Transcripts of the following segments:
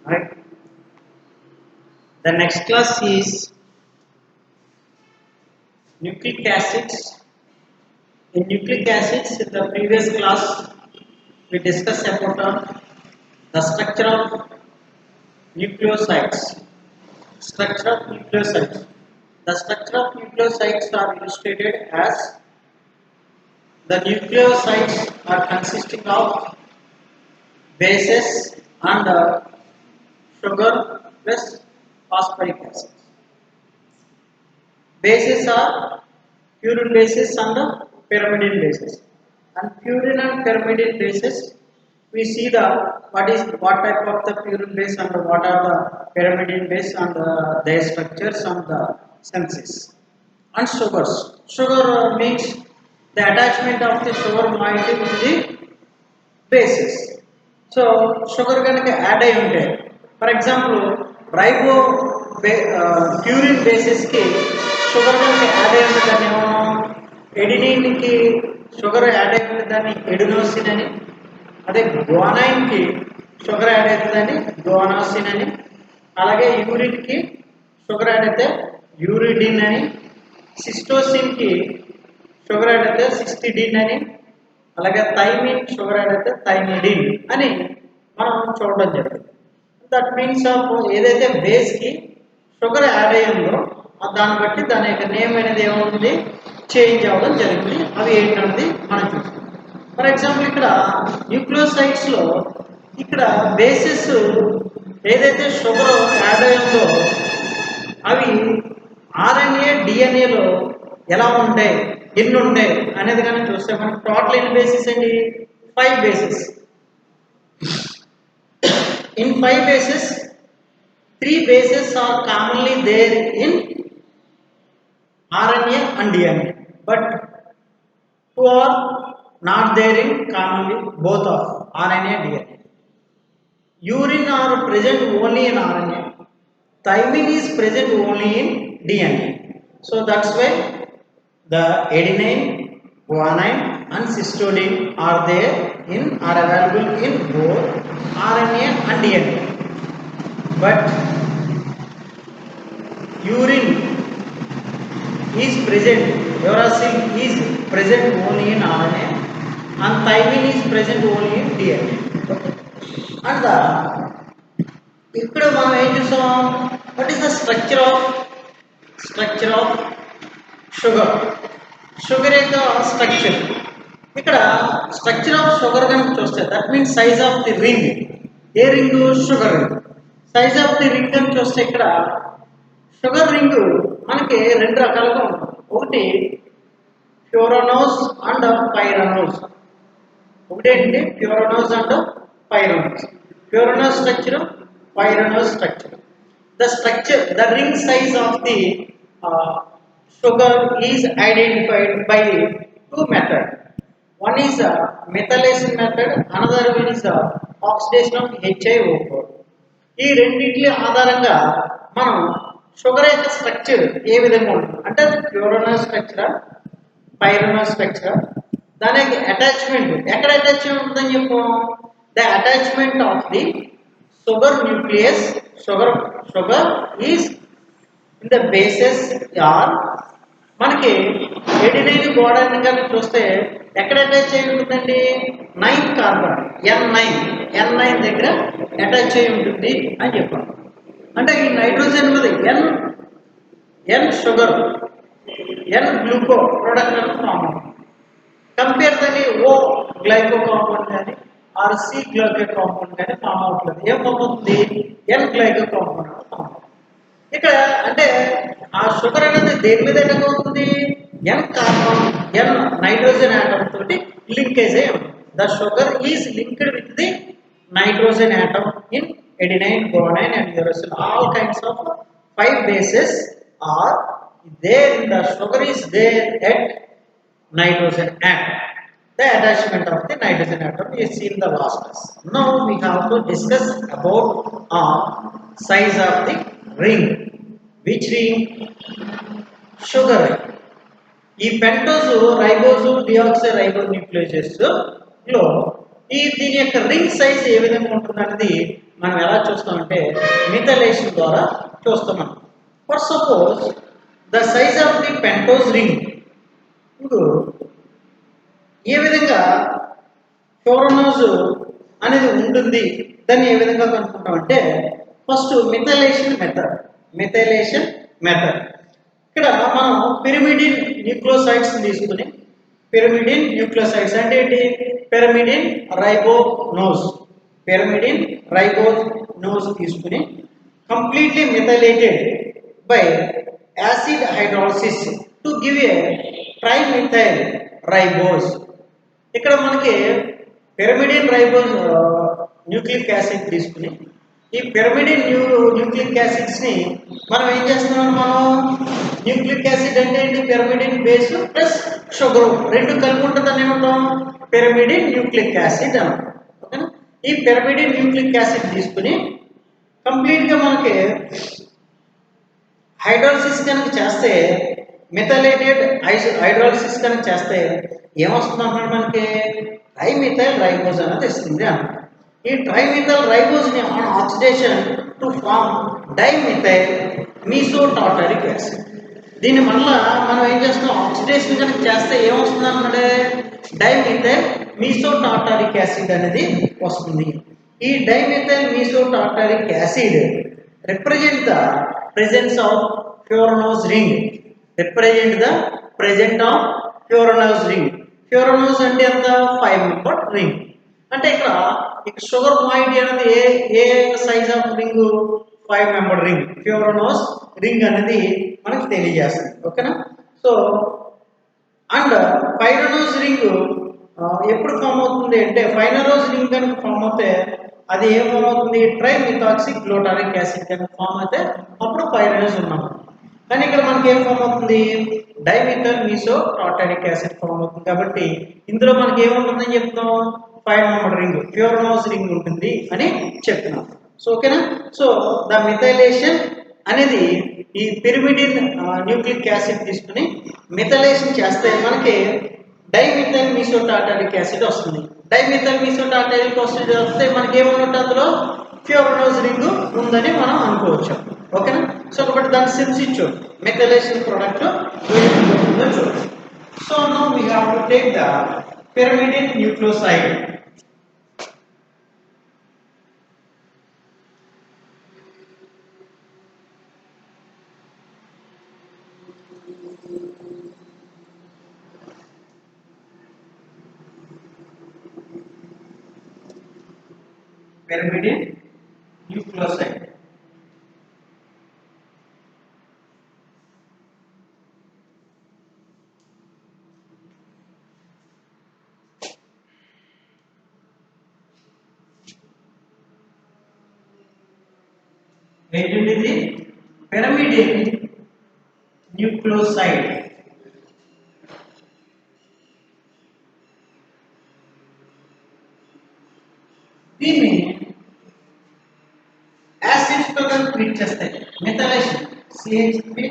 Right. The next class is nucleic acids. In nucleic acids, in the previous class, we discussed about the structure of nucleosides. Structure of nucleosides. The structure of nucleosides are illustrated as the nucleosides are consisting of bases and sugar plus phosphoric acid. Bases are purine bases and pyrimidine bases. And purine and pyrimidine bases, we see the what type of the purine base and what are the pyrimidine base and their structures and the senses. And sugars. Sugar means the attachment of the sugar molecule to the bases. So sugar కనుక add అయి ఉంటే for example రైబో purine బేసిస్కి sugar కనుక add అయి ఉంటే దాన్ని ఏమో ఎడినిన్కి sugar add అయి ఉంటే దాన్ని ఎడినోసిన్ అని, అదే గ్వానైన్కి షుగర్ యాడ్ అవుతుందని గ్వానోసిన్ అని, అలాగే యూరిన్కి షుగర్ యాడ్ అయితే యూరిడిన్ అని, సిస్టోసిన్కి షుగర్ యాడ్ అయితే సిస్టిడిన్ అని, అలాగే థైమిన్ షుగర్ యాడ్ అయితే థైమిడిన్ అని మనం చూడడం జరిగింది. దట్ మీన్స్ ఆఫ్ ఏదైతే బేస్కి షుగర్ యాడ్ అయ్యిందో దాన్ని బట్టి దాని యొక్క నేమ్ అనేది ఏమవుతుంది, చేంజ్ అవ్వడం జరిగింది. అవి ఏంటన్నది మనం చూస్తాం. ఫర్ ఎగ్జాంపుల్ ఇక్కడ న్యూక్లియోసైడ్స్లో ఇక్కడ బేసిస్ ఏదైతే షుగర్ యాడ్ అయ్యిందో అవి ఆర్ఎన్ఏ డిఎన్ఏలో ఎలా ఉంటాయి, ఎన్ని ఉంటాయి అనేది కానీ చూస్తే మనకి టోటల్ ఎన్ని బేసిస్ అండి, 5 basis. In 5 bases, 3 bases are commonly there in RNA and DNA, but 2 are not there in commonly both of RNA and DNA. Urine are present only in RNA. Thymine is present only in DNA. So that's why the adenine, guanine and cytidine are there in are available in both RNA and DNA. But urine is present, uracil is present only in RNA and thymine is present only in DNA. And the ఇక్కడ మనం ఏం చూసాం, what is the structure of sugar యొక్క structure. ఇక్కడ structure of sugar కనుక చూస్తే that means size of the ring. A ring, sugar ring. Size of the ring అని చూస్తే ఇక్కడ షుగర్ రింగ్ మనకి 2 రకాలుగా ఉంటుంది. ఒకటి ప్యూరనోస్ అండ్ పైరనోస్. ఒకటేంటి furanose and pyranose. Furanose structure, pyranose structure. The ring size of the sugar is identified by 2 methods. One is methylation method, another one is oxidation of HiO4. ఈ రెండింటి ఆధారంగా మనం sugar యొక్క స్ట్రక్చర్ ఏ విధంగా ఉంటుంది అంటే అది ప్యూరనోస్ స్ట్రక్చర్, పైరనోస్ స్ట్రక్చర్. దానికి అటాచ్మెంట్ ఎక్కడ అటాచ్ ఉంటుందని చెప్పు, the attachment of the sugar nucleus. Sugar is in the bases are మనకి ఎడినైన్ గోడాన్ని కానీ చూస్తే ఎక్కడ అటాచ్ అయి ఉంటుందండి, 9th కార్బన్ N9 దగ్గర అటాచ్ అయి ఉంటుంది అని చెప్పాను. అంటే ఈ నైట్రోజన్ మీద ఎన్ షుగర్, ఎన్ గ్లూకో ప్రొడక్ట్ అని ఫామ్ అవుతుంది. కంపేర్ దాన్ని ఓ గ్లైకో కాంపౌండ్ కానీ ఆర్ సి గ్లైకో కాంపౌండ్ కానీ ఫామ్ అవుతుంది. ఏం ఫామ్ అవుతుంది, ఎన్ గ్లైకో కాంపౌండ్ అని ఫామ్ అవుతుంది. ఇక్కడ అంటే ఆ షుగర్ అనేది దేని మీద అటాక్ అవుతుంది, ఎన్ కార్బన్ ఎన్ నైట్రోజన్ ఆటమ్ తోటి లింకేజ్ అయి ఉంటుంది. The sugar is linked with the nitrogen atom in adenine, guanine and uracil. All kinds of 5 bases are there in the sugar is there at nitrogen atom. The attachment of the nitrogen atom is seen in the last class. Now we have to discuss about size of the ring. Which ring? Sugar ring. ఈ pentose ribose deoxy రైబోన్యూక్లియోసైడ్స్ లో దీని యొక్క ring size ఏ విధంగా ఉంటుంది అనేది మనం ఎలా చూస్తామంటే methylation ద్వారా చూస్తున్నాం. For suppose the size of the pentose ring, ఇప్పుడు ఏ విధంగా ఫ్యూరనోజ్ అనేది ఉంటుంది, దాన్ని ఏ విధంగా కనుక్కుంటామంటే ఫస్ట్ మిథైలేషన్ మెథడ్. ఇక్కడ మనం పిరిమిడిన్ న్యూక్లియోసైడ్స్ తీసుకుని, పిరిమిడిన్ న్యూక్లియోసైడ్స్ అంటే ఏంటి, పిరిమిడిన్ రైబోనోజ్ తీసుకుని completely methylated by acid hydrolysis to give a trimethyl ribose. ఇక్కడ మనకి పిరిమిడిన్ రైబోజ్ న్యూక్లిక్ యాసిడ్ తీసుకుని ఈ పిరిమిడిన్ న్యూక్లిక్ యాసిడ్స్ ని మనం ఏం చేస్తున్నాం, మనం న్యూక్లిక్ యాసిడ్ అంటే ఏంటి, పిరిమిడిన్ బేస్ ప్లస్ షుగర్ రెండు కలిపి ఉంటుందని ఏమంటాం, పిరిమిడిన్ న్యూక్లిక్ యాసిడ్ అన్నాం. ఓకేనా, ఈ పిరిమిడిన్ న్యూక్లిక్ యాసిడ్ తీసుకుని కంప్లీట్ గా మనకి హైడ్రాలసిస్ కనుక చేస్తే, మిథైలేటెడ్ హైడ్రాలసిస్ కనుక చేస్తే ఏమొస్తుంది అన్నమాట, మనకి ట్రైమిథైల్ రైబోజ్ అనేది ఇస్తుంది అన్నమాట. ఈ ట్రైమిథైల్ రైబోజ్ ని on oxidation to form dimethyl mesotartaric acid. దీని వల్ల మనం ఏం చేస్తాం, ఆక్సిడేషన్ కనుక చేస్తే ఏమొస్తుంది అన్నమాట, డైమిథైల్ మీసోటార్టారిక్ యాసిడ్ అనేది వస్తుంది. ఈ dimethyl mesotartaric acid represent the presence of Furanose ring. Furanose అంటే ఎంత, 5 membered ring. అంటే ఇక్కడ షుగర్ మాయిటీ అనేది a size of ring, 5 membered ring. Furanose ring అనేది మనకి తెలియజేస్తుంది. ఓకేనా, సో అండ్ పైరనోజ్ రింగ్ ఎప్పుడు ఫామ్ అవుతుంది అంటే, పైరనోజ్ రింగ్ కనుక ఫామ్ అవుతే అది ఏం ఫామ్ అవుతుంది, ట్రైమిథాక్సిక్ గ్లూటారిక్ యాసిడ్ కనుక ఫామ్ అయితే అప్పుడు పైరనోజ్ ఉన్నాము. కానీ ఇక్కడ మనకి ఏం ఫామ్ అవుతుంది, డైమిథైల్ మీసోటార్టారిక్ యాసిడ్ ఫామ్ అవుతుంది. కాబట్టి ఇందులో మనకి ఏముంటుందని చెప్తున్నాం, 5 membered రింగ్, ఫ్యూరనోజ్ రింగ్ ఉంటుంది అని చెప్తున్నాం. సో ఓకేనా, సో ద మిథైలేషన్ అనేది ఈ పిరిమిడిన్ న్యూక్లిక్ యాసిడ్ తీసుకుని మిథైలేషన్ చేస్తే మనకి డైమిథైల్ మీసోటార్టారిక్ యాసిడ్ వస్తుంది. డైమిథైల్ మీసోటార్టారిక్ యాసిడ్ వస్తే మనకి ఏమన్నట్టు, అందులో ఫ్యూరనోజ్ రింగ్ ఉందని మనం అనుకోవచ్చు. ఓకేనా, సో కాబట్టి దాని సిమ్స్ ఇచ్చు మిథైలేషన్ ప్రోడక్ట్ చూడవచ్చు. So now we have to take the pyrimidine nucleoside. Pyrimidine nucleoside. ఏంటిది, pyrimidine nucleoside. దీన్ని యాసిడ్స్ తో కలిపి ట్రీట్ చేస్తాయి. Methylation CH3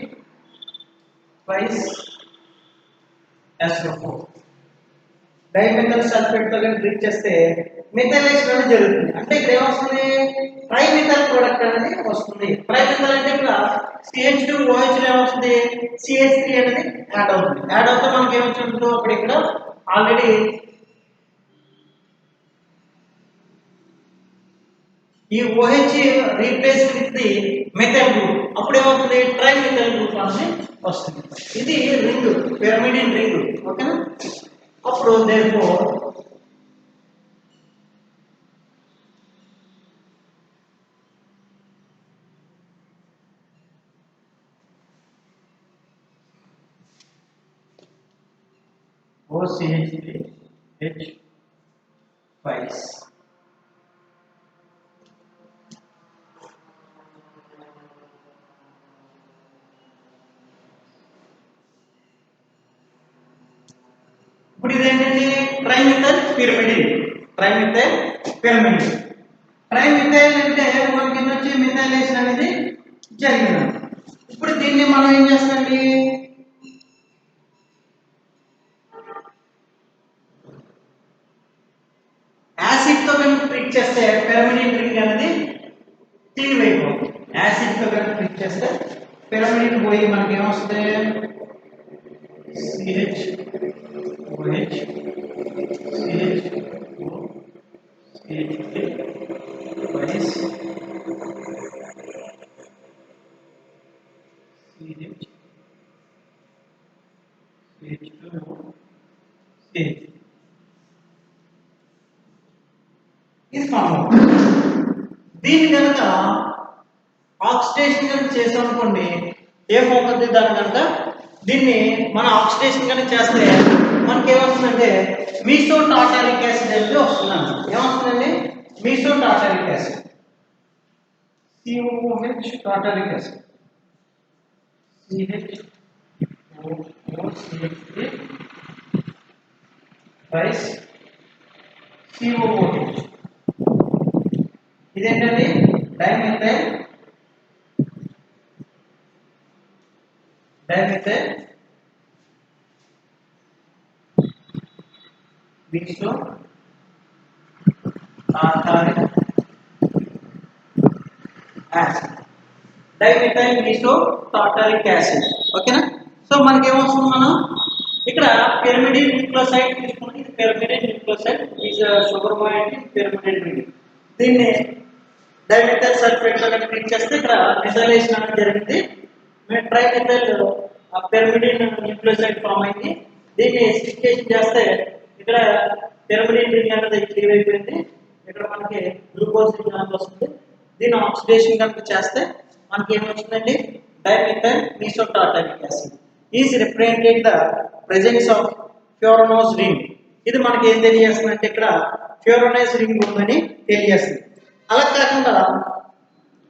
twice SO4 dimethyl sulphate తో కలిపి ట్రీట్ చేస్తే మిథైలేషన్ అనేది జరుగుతుంది. అంటే ఇక్కడ ఏమొస్తుంది, ట్రైమిథైల్ ప్రోడక్ట్ అనేది వస్తుంది. ట్రైమిథైల్ అంటే ఇక్కడ CH2 OH లో ఏమొస్తుంది, CH3 అనేది యాడ్ అవుతుంది. యాడ్ అవుతే మనకి ఏమొచ్చిందో అప్పుడు ఇక్కడ ఆల్రెడీ ఈ OH replace with the methyl group, అప్పుడు ఏమవుతుంది, ట్రైమిథైల్ గ్రూప్ అనేది వస్తుంది. ఇది రింగ్, పిరిమిడిన్ రింగ్. ఓకేనా, అప్పుడు therefore OCH3H twice ఇప్పుడు ఇదేంటంటే ట్రైమిథైల్ పిరిమిడిన్. ట్రైమిథైల్ అంటే మనకి వచ్చి మిథైలేషన్ అనేది జరిగింది. ఇప్పుడు దీన్ని మనం ఏం చేస్తామండి, రింగ్ అనేది క్లీవ్ అయిపోతుంది. యాసిడ్ తో కనుక క్లిక్ చేస్తే పిరమిడ్ పోయి మనకి ఏమొస్తుంది CH OH CH CH ఇది ఫామ్ అవుతుంది. దీన్ని కనుక ఆక్సిడేషన్ కనుక చేసాం అనుకోండి ఏమవుతుంది దాని కనుక దీన్ని మన ఆక్సిడేషన్ కనుక చేస్తే మనకి ఏమొస్తుందంటే మీసో టార్టారిక్ యాసిడ్ అనేది వస్తుందండి. ఏమొస్తుందండి meso tartaric acid COOH tartaric acid CH3 రైస్ COOH ఇదేంటండి dimethyl meso tartaric acid dimethyl meso tartaric acid ఓకేనా. సో మనకి ఏమొస్తుంది మనం ఇక్కడ పిరమిడిన్ న్యూక్లియోసైడ్ తీసుకుని ఇది pyrimidine nucleoside is sugar bond pyrimidine ring. దీన్ని డైమెథైల్ సల్ఫేట్ తో ట్రీట్ చేస్తే ఇక్కడ మెథైలేషన్ అనేది జరిగింది. ట్రైమెథైల్ పిరమిడిన్ న్యూక్లియోసైడ్ ఫామ్ అయింది. దీన్ని ఎసిడిఫికేషన్ చేస్తే ఇక్కడ పిరమిడిన్ రింగ్ అనేది క్లియర్ అయిపోయింది. ఇక్కడ మనకి గ్లూకోజ్ రింగ్ అనేది వస్తుంది. దీన్ని ఆక్సిడేషన్ కనుక చేస్తే మనకి ఏమొచ్చిందండి dimethyl meso tartaric acid is represented the presence of furanose ring. ఇది మనకి ఏం తెలియజేస్తుందంటే ఇక్కడ ఫ్యూరనోస్ రింగ్ ఉందని తెలియజేస్తుంది. అలా కాకుండా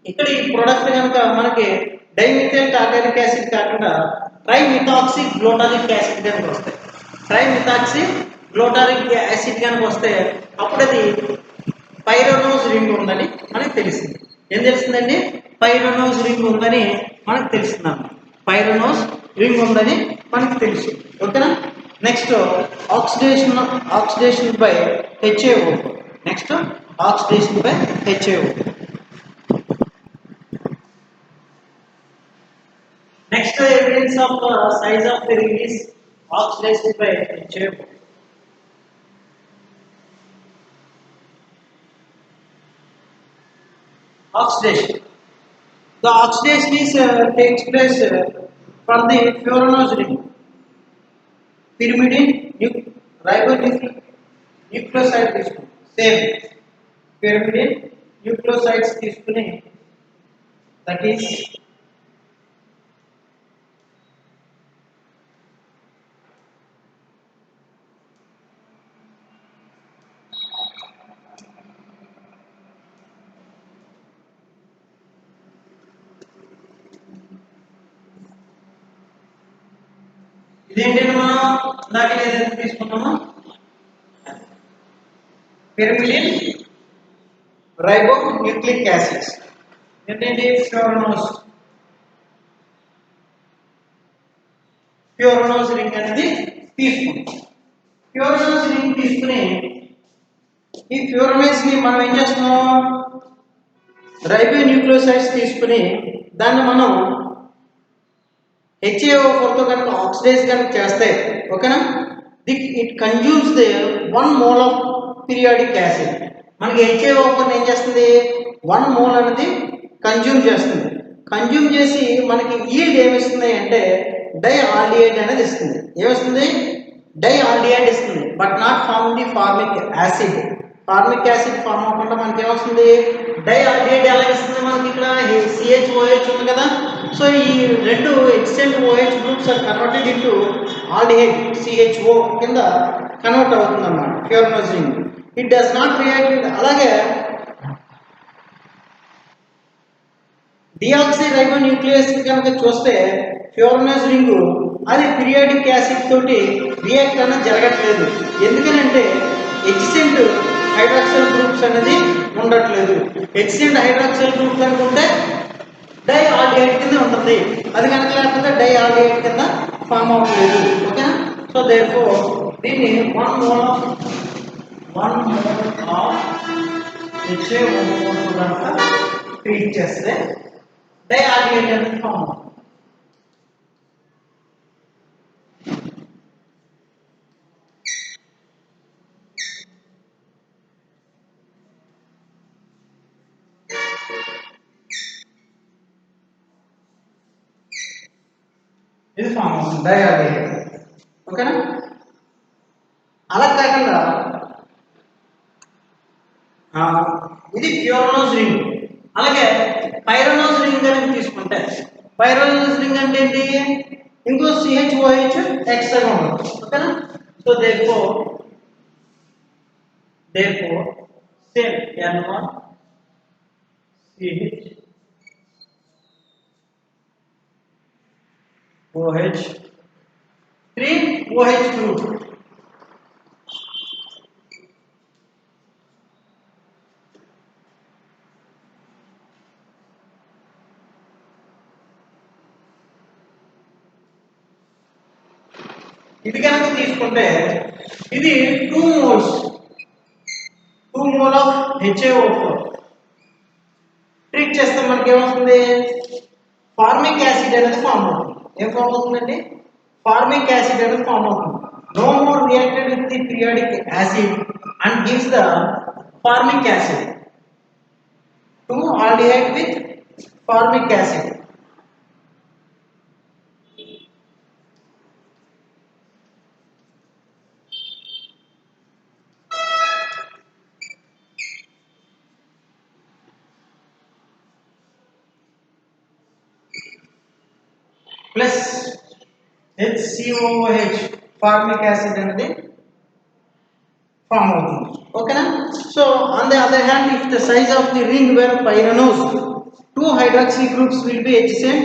ఇక్కడ ఈ ప్రొడక్ట్ కనుక మనకి డైమిథైల్ టార్టారిక్ యాసిడ్ కాకుండా ట్రైమిథాక్సీ గ్లూటారిక్ యాసిడ్ కనుక వస్తాయి ట్రైమిథాక్సీ గ్లూటారిక్ యాసిడ్ కనుక వస్తే అప్పుడు అది పైరనోస్ రింగ్ ఉందని మనకు తెలిసింది. ఏం తెలుస్తుందండి పైరనోస్ రింగ్ ఉందని మనకు తెలుస్తున్నాం. పైరనోస్ రింగ్ ఉందని మనకు తెలుసు ఓకేనా. Next oxidation by HAO. Next oxidation by HAO. Next evidence of size of the ring is oxidation by HAO. Oxidation. The oxidation is takes place for the furanose ring. Pyrimidine ribonucleoside తీసుకుని same pyrimidine nucleosides తీసుకుని that is ఇదేంటంటే మనం ఇందాక ఏదైతే తీసుకున్నామో pyrimidine ribonucleic acids ఏంటంటే ఫ్యూరనోస్ ring అనేది తీసుకుంటాం. ఫ్యూరనోస్ రింగ్ తీసుకుని ఈ ఫ్యూరనోస్ ని మనం ఏం చేస్తున్నాం రైబోన్యూక్లియోసైడ్స్ తీసుకుని దాన్ని మనం HAO4 తో కనుక ఆక్సిడైజ్ కనుక చేస్తే ఓకేనా it consumes the 1 mole of periodic acid. మనకి HAO4 ఏం చేస్తుంది 1 మోల్ అనేది కన్జ్యూమ్ చేస్తుంది. కన్జ్యూమ్ చేసి మనకి ఈల్డ్ ఏమిస్తుంది అంటే డైఆల్డిహైడ్ అనేది ఇస్తుంది. ఏమిస్తుంది డైఆల్డిహైడ్ ఇస్తుంది. But not form the formic acid. Formic acid form అవ్వకుండా మనకి ఏమొస్తుంది డైఆల్డిహైడ్ ఎలా ఇస్తుంది మనకి ఇక్కడ CHOH ఉంది కదా. సో ఈ రెండు extent OH groups are converted into aldehyde CHO కింద కన్వర్ట్ అవుతుంది అన్నమాట furanose ring. It does not react. అలాగే డిఆక్సీ రైబోన్యూక్లియస్ కనుక చూస్తే ఫ్యూరనోస్ రింగ్ అది పీరియాడిక్ యాసిడ్ తోటి రియాక్ట్ అనేది జరగట్లేదు. ఎందుకనంటే ఎక్సెంట్ హైడ్రాక్సిల్ గ్రూప్స్ అనేది ఉండట్లేదు. ఎక్సెంట్ హైడ్రాక్సిల్ గ్రూప్స్ అనుకుంటే డైఆల్డిహైడ్ కింద ఉంటుంది. అది కనుక లేకపోతే డైఆల్డిహైడ్ కింద ఫామ్ అవ్వట్లేదు ఓకేనా. సో దేర్ఫోర్ దీన్ని 1 మోల్ ఆఫ్ HAO4 కనుక ట్రీట్ చేస్తే డైఆల్డిహైడ్ అనేది ఫామ్ అవుతుంది. ఇది ఫామ్ అవుతుంది డైఆల్డిహైడ్. ఓకేనా? అలా కాకుండా ఇది ప్యూరనోస్ రింగ్. అలాగే పైరనోస్ రింగ్ అని తీసుకుంటే పైరనోస్ రింగ్ అంటే ఏంటి? ఇంకో CHOH ఎక్స్ట్రా ఉంటుంది. ఓకేనా? So therefore same N1 CH OH 3 OH group. ఇది కనుక తీసుకుంటే ఇది 2 moles of HAO4 ట్రీట్ చేస్తే మనకి ఏమవుతుంది? ఫార్మిక్ యాసిడ్ అనేది ఫామ్ అవుతుంది. ఏం ఫామ్ అవుతుందండి? ఫార్మిక్ యాసిడ్ అనేది ఫామ్ అవుతుంది. No more reacted with the periodic acid and gives the formic acid. 2 aldehyde with formic acid. Plus HCOOH formic acid అనేది ఫామ్ అవుతుంది. ఓకేనా? So on the other hand, if the size of the ring were pyranose, 2 hydroxy groups will be adjacent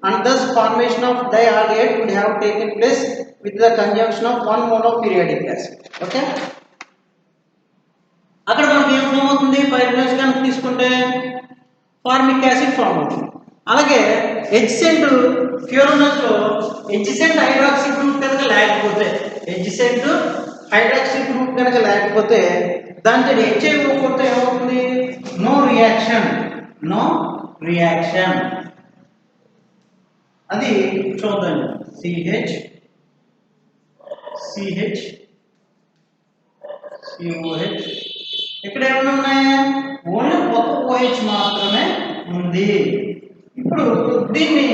and thus formation of dialdehyde would have taken place with the conjunction of 1 mole of periodic acid. Okay? అక్కడ మనకి ఏం form అవుతుంది? Pyranose కనుక తీసుకుంటే formic acid form అవుతుంది. అలాగే adjacent ప్యూరనోస్ లో adjacent hydroxy group కనుక లేకపోతే దాంతో HAO4 తో ఏమవుతుంది? No reaction. అది చూద్దాం. CH COH ఇక్కడ ఏమైనా ఉన్నాయి? ఓన్లీ ఒక OH మాత్రమే ఉంది. ఇప్పుడు దీన్ని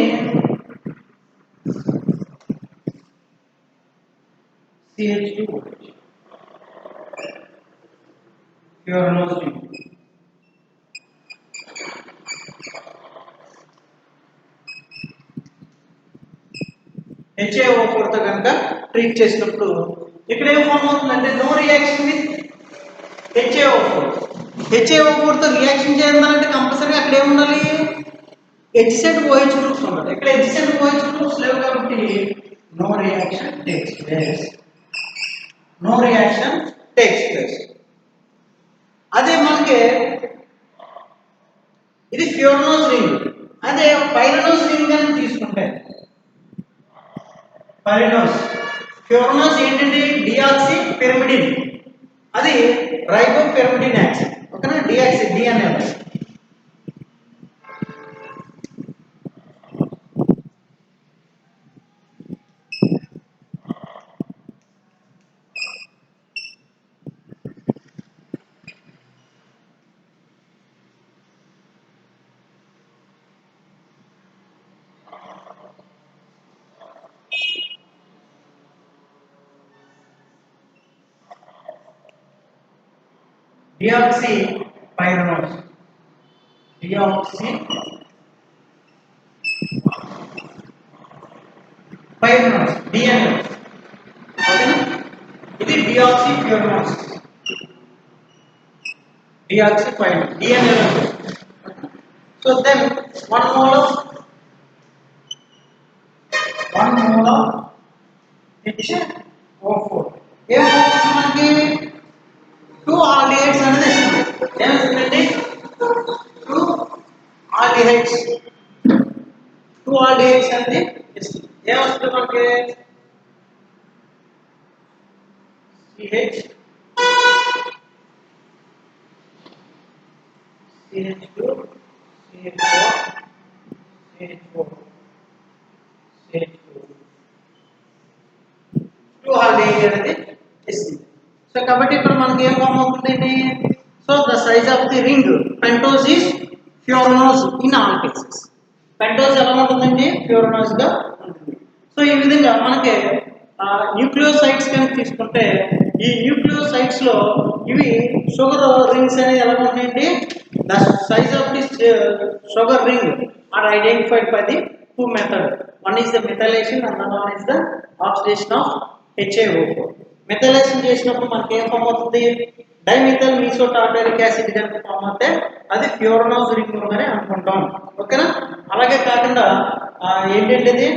CH2OH ప్యూరనోస్ రింగ్. HAO4 తో కనుక ట్రీట్ చేసినప్పుడు ఇక్కడ ఏం ఫామ్ అవుతుందంటే నో రియాక్షన్ విత్ HAO4 తో రియాక్షన్ చేయాలంటే కంపల్సరీగా అక్కడ ఏమి ఉండాలి? ఎడ్జసెంట్ OH గ్రూప్స్ ఉండాలి. ఇక్కడ ఎడ్జసెంట్ OH గ్రూప్స్ లేవు కాబట్టి నో రియాక్షన్ టేక్స్ ప్లేస్. అదే మనకి ఇది ప్యూరనోస్ రింగ్. అదే పైరనోస్ రింగ్ అని తీసుకుంటే ప్యూరనోస్ ఏంటంటే డిఆక్సీ పిరిమిడిన్, అది రైబోపెరిమిడిన్ యాసిడ్. ఓకేనా? డిఆక్సీ డి అనేది డిఆక్సీ పైరనోస్ డిఎన్ఏ. ఓకేనా? ఇది deoxy furanose DNA. So then 1 mole of HO4 ఏమవుతుంది? మనకి 2 aldehydes అనేది ఇస్తుంది. ఏమవుతుందండి? 2 aldehydes అనేది ఇస్తుంది. ఏమవుతుంది మనకి? CH CH2 CH4 CH4 CH2 two aldehyde అనేది ఇస్తుంది. సో కాబట్టి ఇక్కడ మనకి ఏం ఫామ్ అవుతుందండి? So the size of the ring pentose is furanose in all cases. Pentose ఎలా ఉంటుందండి? ఫ్యూరనోస్ గా ఉంటుంది. సో ఈ విధంగా మనకి న్యూక్లియోసైడ్స్ కనుక తీసుకుంటే ఈ న్యూక్లియోసైడ్స్ లో ఇవి షుగర్ రింగ్స్ అనేది ఎలా ఉంటాయండి? The size of the sugar ring are identified by the two method. One is the methylation and another one is the oxidation of HAO4. మెథైలేషన్ చేసినప్పుడు మనకి ఏం ఫామ్ అవుతుంది? డైమిథైల్ మీసో టార్టారిక్ యాసిడ్ కనుక ఫామ్ అవుతే అది ఫ్యూరనోస్ రింగ్ అని అనుకుంటాం. ఓకేనా? అలాగే కాకుండా ఏంటంటే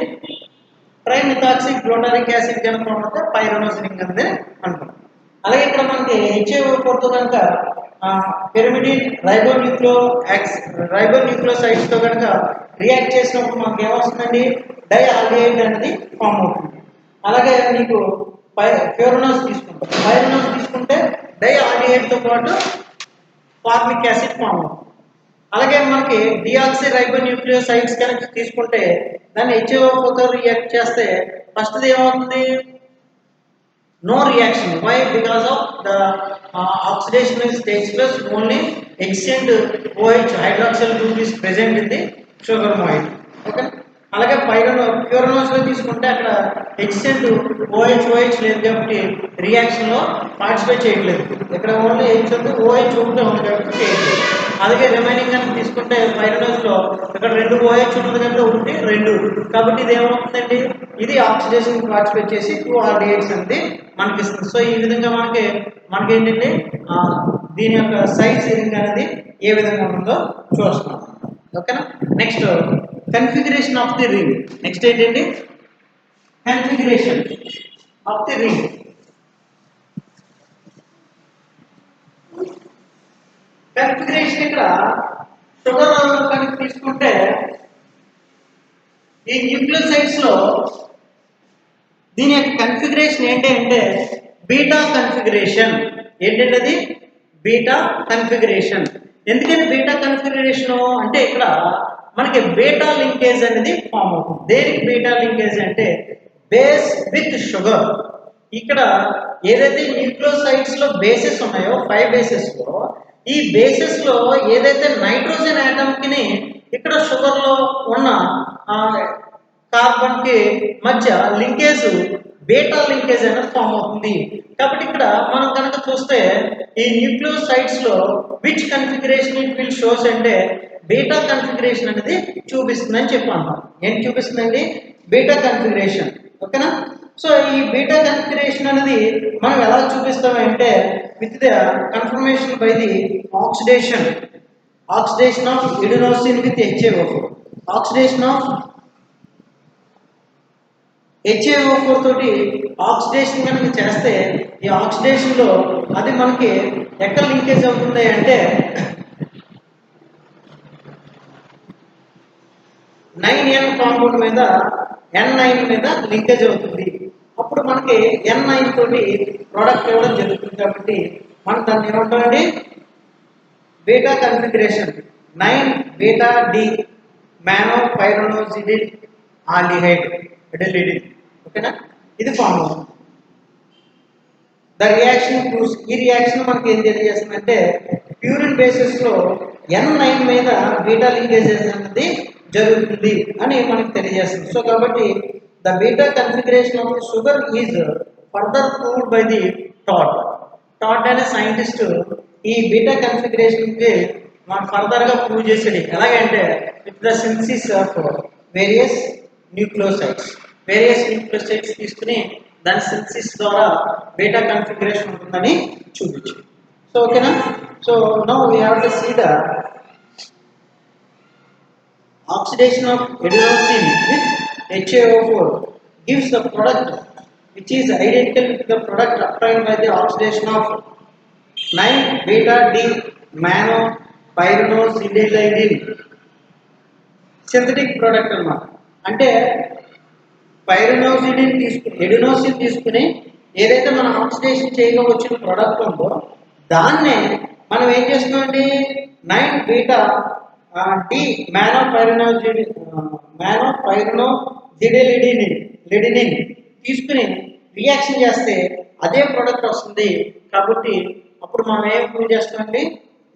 ట్రైమిథాక్సిక్ గ్లూటారిక్ యాసిడ్ కనుక ఫామ్ అవుతే పైరనోస్ రింగ్ అని అనుకుంటాం. అలాగే ఇక్కడ మనకి HAO4 తో కనుక పిరిమిడిన్ రైబోన్యూక్లియోసైడ్స్ తో కనుక రియాక్ట్ చేసినప్పుడు మనకి ఏమొస్తుందండి? డైఆల్డిహైడ్ అనేది ఫామ్ అవుతుంది. అలాగే మీకు ఫ్యూరనోస్ తీసుకుంటే డైఆల్డిహైడ్ తో పాటు ఫార్మిక్ యాసిడ్ ఫామ్ అవుతుంది. అలాగే మనకి డిఆక్సీ రైబోన్యూక్లియోసైడ్స్ కనుక తీసుకుంటే దాన్ని HAO4 తో రియాక్ట్ చేస్తే ఫస్ట్ ఏమవుతుంది? No reaction. Why? Because of the oxidation takes place only extent OH hydroxyl group is present in the sugar molecule. Okay. అలాగే ఫ్యూరనోస్ లో తీసుకుంటే అక్కడ ఎక్స్టెంట్ OH లేదు కాబట్టి రియాక్షన్ లో పార్టిసిపేట్ చేయట్లేదు. ఇక్కడ ఓన్లీ OH ఒకటే ఉంది కాబట్టి చేయట్లేదు. అలాగే రిమైనింగ్ కనుక తీసుకుంటే పైరనోస్ లో ఇక్కడ 2 OH ఉన్నది కంటే 1 2 కాబట్టి ఇది ఏమవుతుందండి? ఇది ఆక్సిడేషన్ పార్టిసిపేట్ చేసి 2 ఆల్డిహైడ్స్ అనేది మనకి ఇస్తుంది. సో ఈ విధంగా మనకి ఏంటంటే దీని యొక్క సైజ్ రింగ్ అనేది ఏ విధంగా ఉందో చూస్తున్నాం. ఓకేనా? Next configuration of the ring. Next ఏంటండి? Configuration of the ring. Configuration ఇక్కడ షుగర్ కనుక తీసుకుంటే ఈ న్యూక్లియోసైడ్స్ లో దీని యొక్క కన్ఫిగరేషన్ ఏంటంటే బీటా కన్ఫిగరేషన్. ఏంటంటే అది బీటా కన్ఫిగరేషన్. ఎందుకని బీటా కన్ఫిగరేషన్ అంటే ఇక్కడ మనకి బీటా లింకేజ్ అనేది ఫామ్ అవుతుంది. దేనికి బీటా లింకేజ్ అంటే బేస్ విత్ షుగర్. ఇక్కడ ఏదైతే న్యూక్లియోసైడ్స్ లో బేసెస్ ఉన్నాయో 5 బేసెస్ లో ఈ బేసెస్ లో ఏదైతే నైట్రోజన్ ఆటమ్ కి ఇక్కడ షుగర్ లో ఉన్న కార్బన్ కి మధ్య లింకేజ్ బీటా లింకేజ్ అనేది ఫామ్ అవుతుంది. కాబట్టి ఇక్కడ మనం కనుక చూస్తే ఈ న్యూక్లియోసైడ్స్ లో which configuration it will shows అంటే బీటా కన్ఫిగరేషన్ అనేది చూపిస్తుంది అని చెప్పాను. ఏంటి చూపిస్తుందండి? Beta configuration. ఓకేనా? సో ఈ బీటా కన్ఫిగరేషన్ అనేది మనం ఎలా చూపిస్తామంటే with the confirmation by the oxidation of adenosine with HAO4. Oxidation of HAO4 తోటి ఆక్సిడేషన్ కనుక చేస్తే ఈ ఆక్సిడేషన్ లో అది మనకి ఎక్కడ లింకేజ్ అవుతుంది అంటే 9N కాంపౌండ్ మీద N9 మీద లింకేజ్ అవుతుంది. అప్పుడు మనకి N9 తోటి ప్రోడక్ట్ ఇవ్వడం జరుగుతుంది. కాబట్టి మనం దాన్ని ఏమంటామండి? Beta configuration 9 beta D మానో పైరనోజిడిన్ aldehyde ఎడిలిడిన్. ఓకేనా? ఇది ఫామ్ అవుతుంది. ద రియాక్షన్ ఈ రియాక్షన్ మనకి ఏం తెలియజేస్తుందంటే ప్యూరిన్ బేసిస్ లో N9 మీద బీటా లింకేజెస్ అనేది జరుగుతుంది అని మనకు తెలియజేస్తుంది. సో కాబట్టి the beta configuration of sugar is further proved by the Todd అనే సైంటిస్ట్ ఈ బీటా కన్ఫిగరేషన్ కి మనం ఫర్దర్ గా ప్రూవ్ చేసేది ఎలాగంటే with the synthesis of various nucleosides తీసుకుని దాని సింథసిస్ ద్వారా బీటా కన్ఫిగరేషన్ ఉంటుందని చూపించారు. సో ఓకేనా? So now we have to see the oxidation of adenosine with HAO4 gives the product which is identical with the product obtained by the oxidation of 9 beta D mano pyranosidyl synthetic product అన్నమాట. అంటే adenosine తీసుకుని ఏదైతే మనం oxidation చేయగా వచ్చిన product ఉందో దాన్నే మనం ఏం చేస్తున్నామండి 9 బీటా డి లిడినిన్ తీసుకుని రియాక్షన్ చేస్తే అదే ప్రోడక్ట్ వస్తుంది. కాబట్టి అప్పుడు మనం ఏం ప్రూవ్ చేస్తామండి,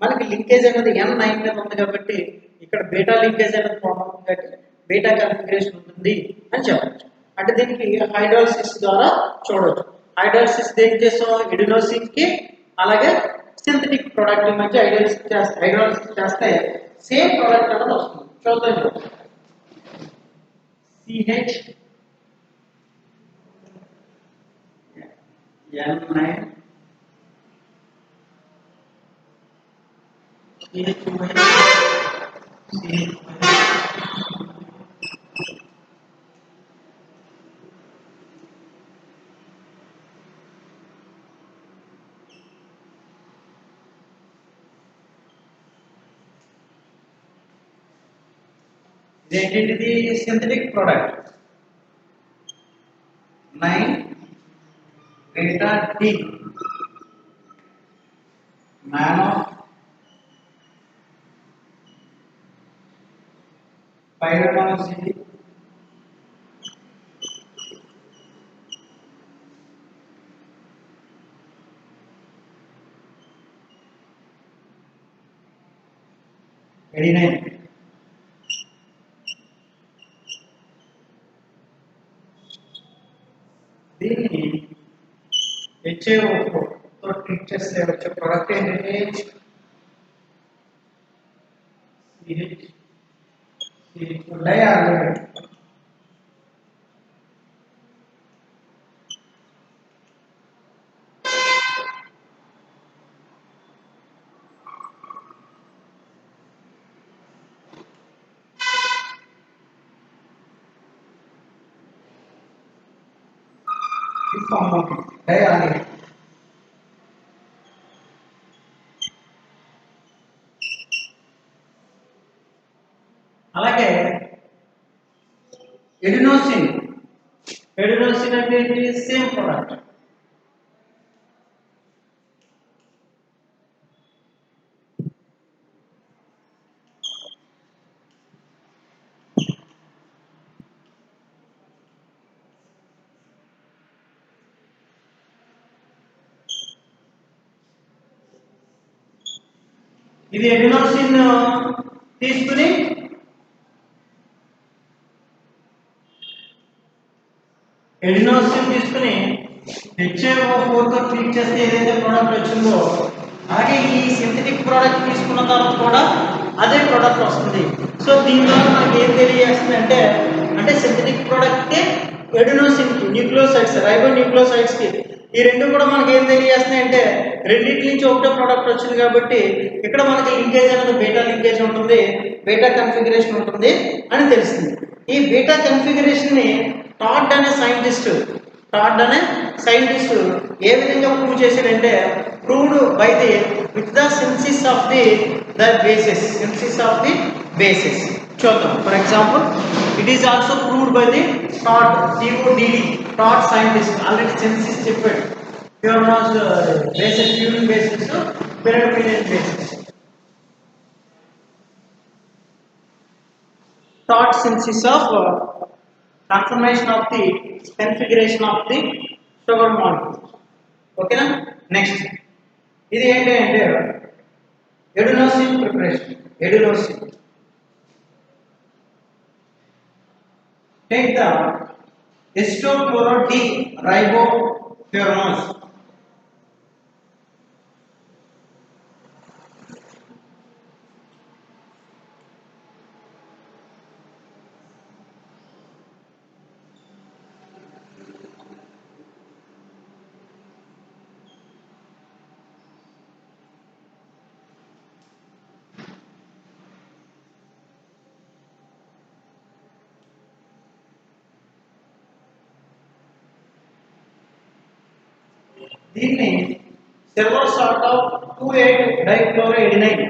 మనకి లింకేజ్ అనేది N9 మీద ఉంది కాబట్టి ఇక్కడ బీటా లింకేజ్ అనేది ఫామ్ అవుతుంది కాబట్టి బీటా కన్ఫిగరేషన్ ఉంటుంది అని చెప్పచ్చు. అంటే దీనికి హైడ్రాలిసిస్ ద్వారా చూడవచ్చు. హైడ్రాలిసిస్ దేనికి చేస్తాం, ఎడినోసిన్ కి అలాగే సింథటిక్ ప్రోడక్ట్ మధ్య హైడ్రాలిసిస్ చేస్తే సేమ్ ప్రోడక్ట్ అనేది వస్తుంది. చూద్దాం. CH N9 ఇదేంటిది synthetic product 9 beta D nano పైరమాక్సిల్ ఎడినైన్. దీన్ని HAO తో ట్రీట్ చేస్తే వచ్చే ప్రోడక్ట్ ఏంటంటే డైఆర్గోనేట్. డైఆర్గోనేట్ అలాగే ఎడినోసిన్ అంటే సేమ్ ప్రోడక్ట్. ఇది ఎడినోసిన్ తీసుకుని HAO4 తో ట్రీట్ చేస్తే ఏదైతే ప్రోడక్ట్ వచ్చిందో అలాగే ఈ సింథటిక్ ప్రోడక్ట్ తీసుకున్న తర్వాత కూడా అదే ప్రోడక్ట్ వస్తుంది. సో దీనిలో మనకి ఏం తెలియజేస్తుంది అంటే సింథటిక్ ప్రోడక్ట్కి ఎడినోసిన్కి న్యూక్లియోసైడ్స్ రైబోన్యూక్లియోసైడ్స్కి ఈ రెండు కూడా మనకి ఏం తెలియజేస్తున్నాయి అంటే రెండింటి నుంచి ఒకటే ప్రోడక్ట్ వచ్చింది కాబట్టి ఇక్కడ మనకి లింకేజ్ అనేది బీటా లింకేజ్ ఉంటుంది, బీటా కన్ఫిగరేషన్ ఉంటుంది అని తెలుస్తుంది. ఈ బీటా కన్ఫిగరేషన్ని టాడ్ అనే సైంటిస్ట్ ఏ విధంగా ప్రూవ్ చేశాడంటే proved by the with the synthesis of the bases. చూద్దాం. For example it is also proved by the Todd scientist. Already synthesis చెప్పాడు ప్యూర్మాస్ bases, purine bases, pyrimidine bases. Todd synthesis of confirmation of the configuration of the sugar molecules. ఓకేనా. Next ఇది ఏంటి అంటే adenosine preparation. Adenosine take the acetochloro D ribofuranose. దీన్ని silver salt of two eight dichloroadenine.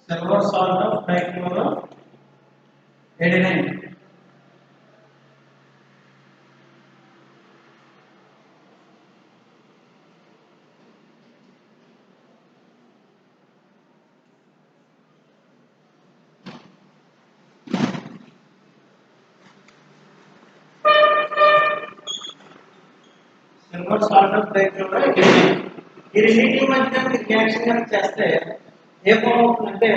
Silver salt of dichloroadenine silver salt dichloride remain. ఈ రెండింటి మధ్య reaction కనుక చేస్తే ఏమవుతుందంటే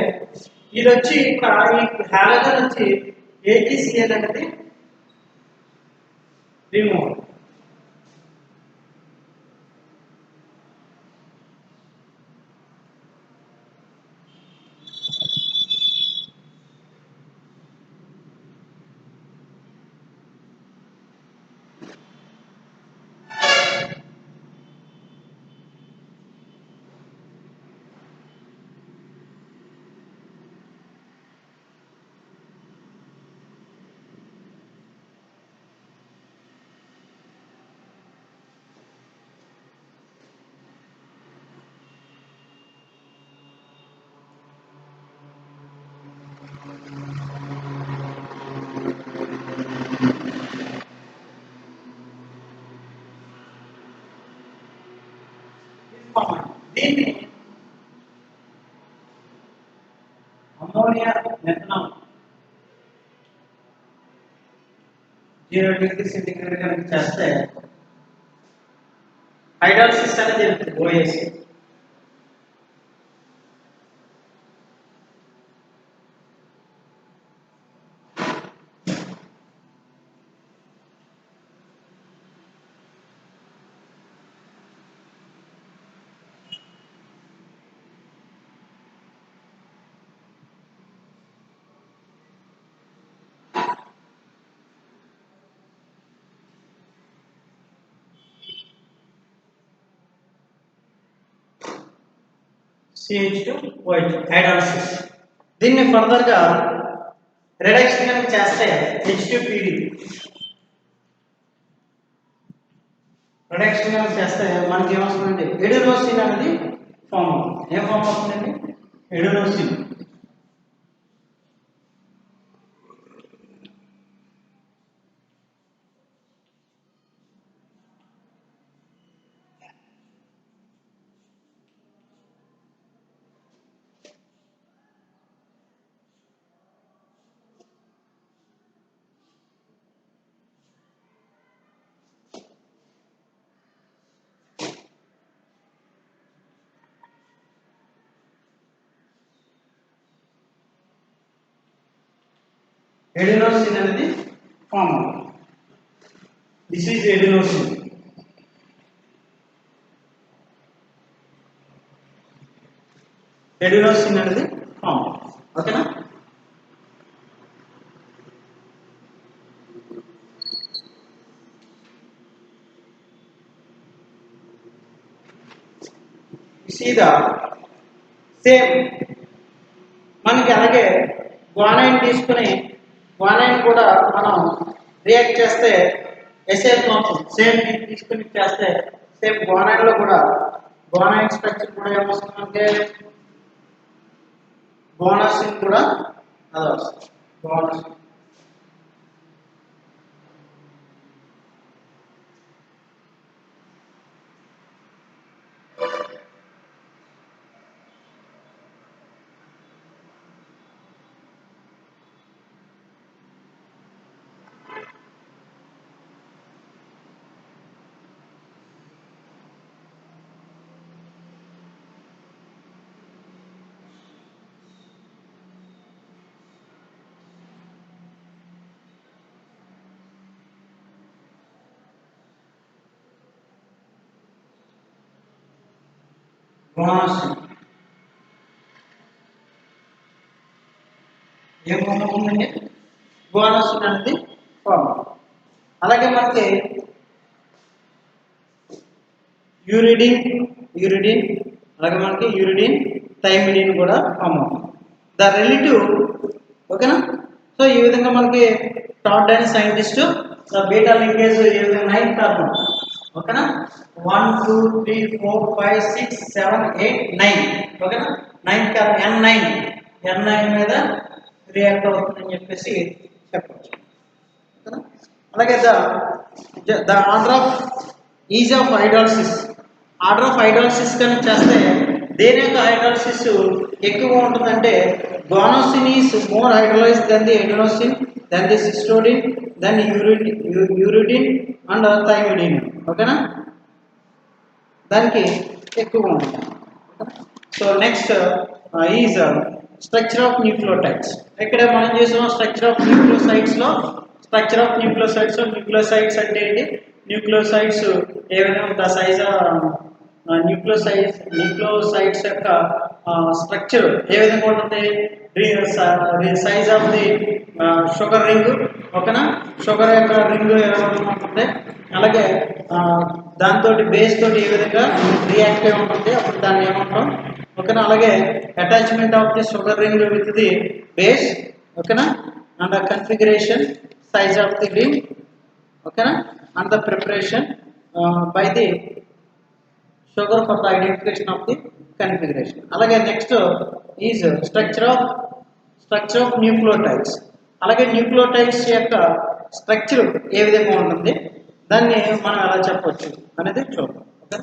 ఇది వచ్చి ఇక్కడ ఈ హాలోజన్ వచ్చి AgCl అనేది రిమూవ్. దీన్ని అమ్మోనియా మెథనాల్ 0°C కనుక చేస్తే హైడ్రాలిసిస్ అనేది జరుగుతుంది. OAC CH2OH hydrolysis. దీన్ని ఫర్దర్గా రిడక్షన్ కనుక చేస్తే H2PD రిడక్షన్ కనుక చేస్తే మనకి ఏమొస్తుందండి ఎడినోసిన్ అనేది ఫామ్ అవుతుంది. ఏం ఫామ్ అవుతుందండి? ఎడినోసిన్. ఎడినోసిన్ అనేది ఫామ్ అవుతుంది. This is adenosine. ఎడినోసిన్ అనేది ఫామ్ అవుతుంది. ఓకేనా? సీదా సేమ్ మనకి అలాగే గ్వానైన్ తీసుకుని గ్వానైన్ కూడా మనం రియాక్ట్ చేస్తే ఎస్ఏఎఫ్ అవుతుంది. సేమ్ తీసుకుని చేస్తే సేమ్ గ్వానైన్ లో కూడా గ్వానైన్ స్ట్రక్చర్ కూడా ఏమొస్తుందంటే గోనాసిన్ కూడా అదే వస్తుంది. గోనాసిన్ గోనాసిన్ ఏమవుతుందండి? గోనాసిన్ అనేది ఫామ్. అలాగే మనకి యూరిడిన్ అలాగే మనకి యూరిడిన్ థైమిడిన్ కూడా ఫామ్ అవుతుంది. The relative. ఓకేనా? సో ఈ విధంగా మనకి Todd and scientist the beta linkage ఈ విధంగా 9 కార్బన్. ఓకేనా? 1 2 3 4 5 6 7 8 9. ఓకేనా? 9 కార్బన్ N9 మీద రియాక్ట్ అవుతుందని చెప్పేసి చెప్పచ్చు. ఓకేనా? అలాగే the order of is of hydrolysis. Order of hydrolysis కనుక చేస్తే దేని యొక్క హైడ్రాలిసిస్ ఎక్కువగా ఉంటుందంటే guanosine is more hydrolyse than the adenosine than the cytidine than uridine and thymidine. ఓకేనా? దానికి ఎక్కువగా ఉంటుంది. So next is structure of nucleotides. ఇక్కడ మనం చేసిన స్ట్రక్చర్ ఆఫ్ న్యూక్లియోసైడ్స్లో న్యూక్లియోసైడ్స్ అంటే ఏంటి, న్యూక్లియోసైడ్స్ ఏ విధంగా ద సైజ్ న్యూక్లియోసైడ్స్ యొక్క స్ట్రక్చర్ ఏ విధంగా ఉంటుంది, size of the sugar ring, ఓకేనా, షుగర్ యొక్క రింగ్ ఏ విధంగా ఉంటుంది, అలాగే దాంతో బేస్ తోటి ఏ విధంగా రియాక్ట్ అయి ఉంటుంది, అప్పుడు దాన్ని ఏమంటాం, ఓకేనా. అలాగే attachment of the sugar ring with the base, ఓకేనా, and the configuration size of the ring, ఓకేనా, and the preparation by the sugar for the identification of the configuration. అలాగే next is structure of nucleotides. అలాగే nucleotides యొక్క structure ఏ విధంగా ఉంటుంది, దాన్ని మనం ఎలా చెప్పవచ్చు అనేది చూద్దాం, ఓకే.